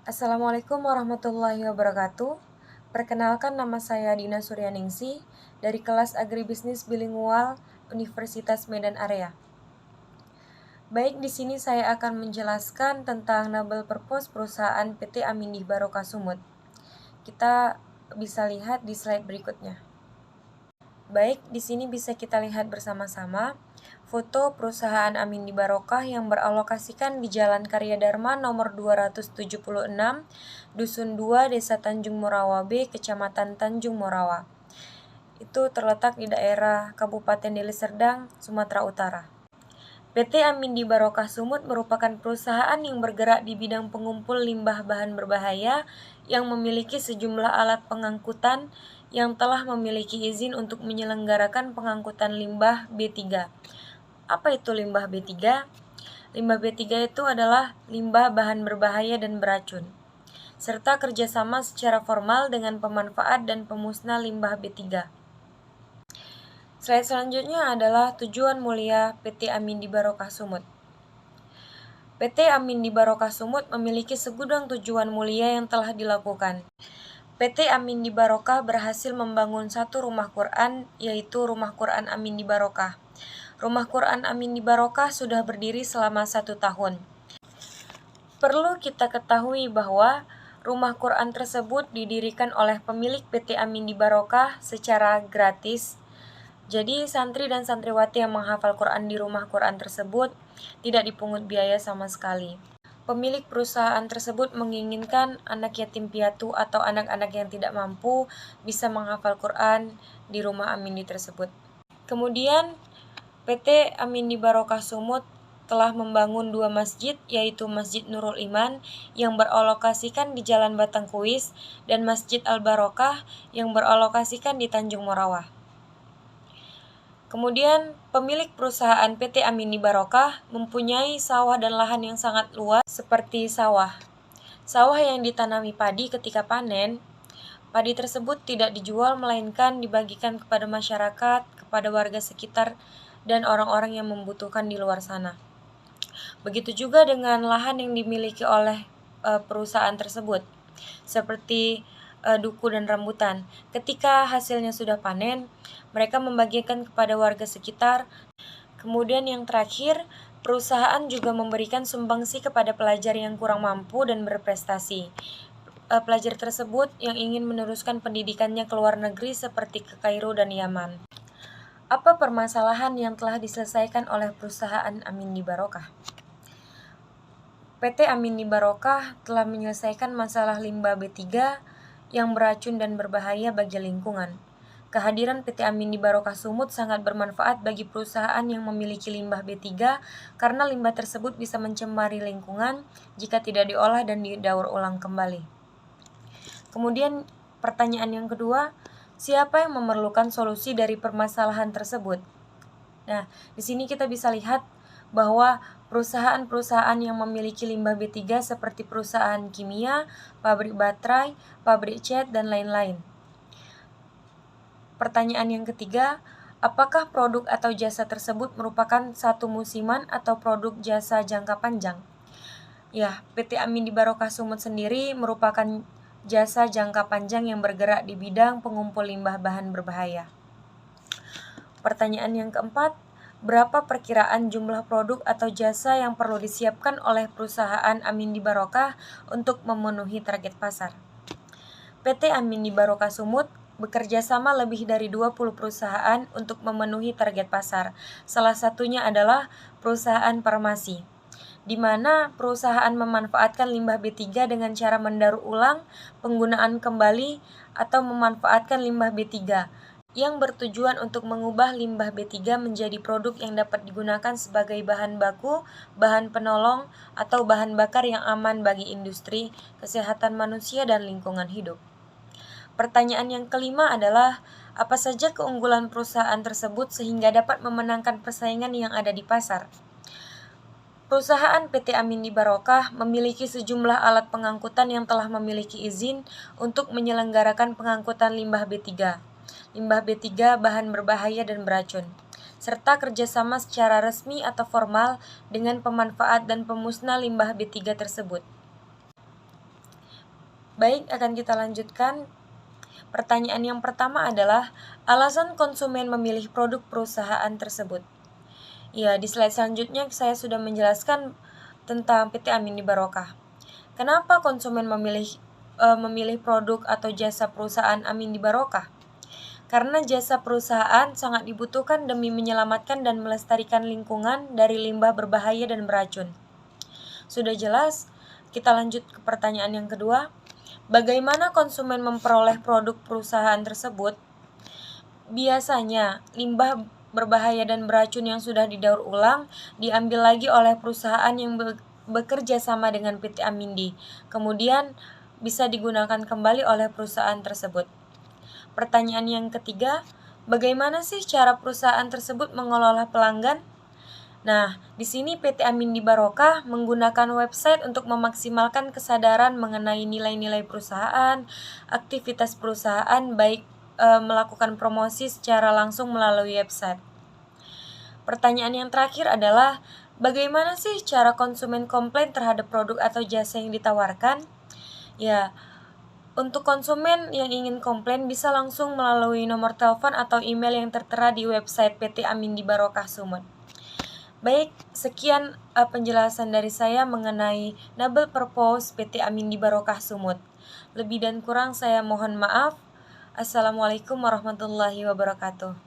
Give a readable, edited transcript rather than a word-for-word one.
Assalamualaikum warahmatullahi wabarakatuh. Perkenalkan, nama saya Dina Suryaningsih dari kelas Agribisnis Bilingual Universitas Medan Area. Baik, di sini saya akan menjelaskan tentang Nabel Purpose perusahaan PT Amindih Barokah Sumut. Kita bisa lihat di slide berikutnya. Baik, di sini bisa kita lihat bersama-sama foto perusahaan Amindih Barokah yang beralokasikan di Jalan Karya Dharma nomor 276, Dusun 2, Desa Tanjung Morawa B, Kecamatan Tanjung Morawa. Itu terletak di daerah Kabupaten Deli Serdang, Sumatera Utara. PT Amindih Barokah Sumut merupakan perusahaan yang bergerak di bidang pengumpul limbah bahan berbahaya yang memiliki sejumlah alat pengangkutan yang telah memiliki izin untuk menyelenggarakan pengangkutan limbah B3. Apa itu limbah B3? Limbah B3 itu adalah limbah bahan berbahaya dan beracun, serta kerjasama secara formal dengan pemanfaat dan pemusnah limbah B3. Slide selanjutnya adalah tujuan mulia PT Amindih Barokah Sumut. PT Amindih Barokah Sumut memiliki segudang tujuan mulia yang telah dilakukan. PT Amindih Barokah berhasil membangun satu rumah Quran, yaitu Rumah Quran Amindih Barokah. Rumah Quran Amindih Barokah sudah berdiri selama 1 tahun. Perlu kita ketahui bahwa rumah Quran tersebut didirikan oleh pemilik PT Amindih Barokah secara gratis. Jadi santri dan santriwati yang menghafal Quran di rumah Quran tersebut tidak dipungut biaya sama sekali. Pemilik perusahaan tersebut menginginkan anak yatim piatu atau anak-anak yang tidak mampu bisa menghafal Quran di rumah Amindih tersebut. Kemudian PT Amindih Barokah Sumut telah membangun 2 masjid, yaitu Masjid Nurul Iman yang beralokasikan di Jalan Batangkuis dan Masjid Al-Barokah yang beralokasikan di Tanjung Morawa. Kemudian pemilik perusahaan PT Amindih Barokah mempunyai sawah dan lahan yang sangat luas seperti sawah yang ditanami padi. Ketika panen, padi tersebut tidak dijual melainkan dibagikan kepada masyarakat, kepada warga sekitar dan orang-orang yang membutuhkan di luar sana. Begitu juga dengan lahan yang dimiliki oleh perusahaan tersebut, seperti duku dan rambutan. Ketika hasilnya sudah panen, mereka membagikan kepada warga sekitar. Kemudian yang terakhir, perusahaan juga memberikan sumbangsi kepada pelajar yang kurang mampu dan berprestasi. Pelajar tersebut yang ingin meneruskan pendidikannya ke luar negeri seperti ke Kairo dan Yaman. Apa permasalahan yang telah diselesaikan oleh perusahaan Amindih Barokah? PT Amindih Barokah telah menyelesaikan masalah limbah B3 yang beracun dan berbahaya bagi lingkungan. Kehadiran PT Amindih Barokah Sumut sangat bermanfaat bagi perusahaan yang memiliki limbah B3 karena limbah tersebut bisa mencemari lingkungan jika tidak diolah dan didaur ulang kembali. Kemudian pertanyaan yang kedua, siapa yang memerlukan solusi dari permasalahan tersebut? Nah, di sini kita bisa lihat bahwa perusahaan-perusahaan yang memiliki limbah B3 seperti perusahaan kimia, pabrik baterai, pabrik cat, dan lain-lain. Pertanyaan yang ketiga, apakah produk atau jasa tersebut merupakan satu musiman atau produk jasa jangka panjang? Ya, PT Amindih Barokah Sumut sendiri merupakan jasa jangka panjang yang bergerak di bidang pengumpul limbah bahan berbahaya. Pertanyaan yang keempat, berapa perkiraan jumlah produk atau jasa yang perlu disiapkan oleh perusahaan Amindih Barokah untuk memenuhi target pasar? PT Amindih Barokah Sumut bekerja sama lebih dari 20 perusahaan untuk memenuhi target pasar. Salah satunya adalah perusahaan farmasi, di mana perusahaan memanfaatkan limbah B3 dengan cara mendaur ulang, penggunaan kembali, atau memanfaatkan limbah B3 yang bertujuan untuk mengubah limbah B3 menjadi produk yang dapat digunakan sebagai bahan baku, bahan penolong, atau bahan bakar yang aman bagi industri, kesehatan manusia, dan lingkungan hidup. Pertanyaan yang kelima adalah, apa saja keunggulan perusahaan tersebut sehingga dapat memenangkan persaingan yang ada di pasar? Perusahaan PT Amindih Barokah memiliki sejumlah alat pengangkutan yang telah memiliki izin untuk menyelenggarakan pengangkutan limbah B3. Limbah B3 bahan berbahaya dan beracun, serta kerjasama secara resmi atau formal dengan pemanfaat dan pemusnah limbah B3 tersebut. Baik, akan kita lanjutkan. Pertanyaan yang pertama adalah alasan konsumen memilih produk perusahaan tersebut. Ya, di slide selanjutnya saya sudah menjelaskan tentang PT Amindi Barokah. Kenapa konsumen memilih produk atau jasa perusahaan Amindi Barokah? Karena jasa perusahaan sangat dibutuhkan demi menyelamatkan dan melestarikan lingkungan dari limbah berbahaya dan beracun. Sudah jelas? Kita lanjut ke pertanyaan yang kedua. Bagaimana konsumen memperoleh produk perusahaan tersebut? Biasanya, limbah berbahaya dan beracun yang sudah didaur ulang diambil lagi oleh perusahaan yang bekerja sama dengan PT Amindi. Kemudian bisa digunakan kembali oleh perusahaan tersebut. Pertanyaan yang ketiga, bagaimana sih cara perusahaan tersebut mengelola pelanggan? Nah, di sini PT Amindi Barokah menggunakan website untuk memaksimalkan kesadaran mengenai nilai-nilai perusahaan, aktivitas perusahaan, baik melakukan promosi secara langsung melalui website. Pertanyaan yang terakhir adalah, bagaimana sih cara konsumen komplain terhadap produk atau jasa yang ditawarkan? Ya, untuk konsumen yang ingin komplain bisa langsung melalui nomor telepon atau email yang tertera di website PT Amindi Barokah Sumut. Baik, sekian penjelasan dari saya mengenai Noble Purpose PT Amindi Barokah Sumut. Lebih dan kurang saya mohon maaf. Assalamualaikum warahmatullahi wabarakatuh.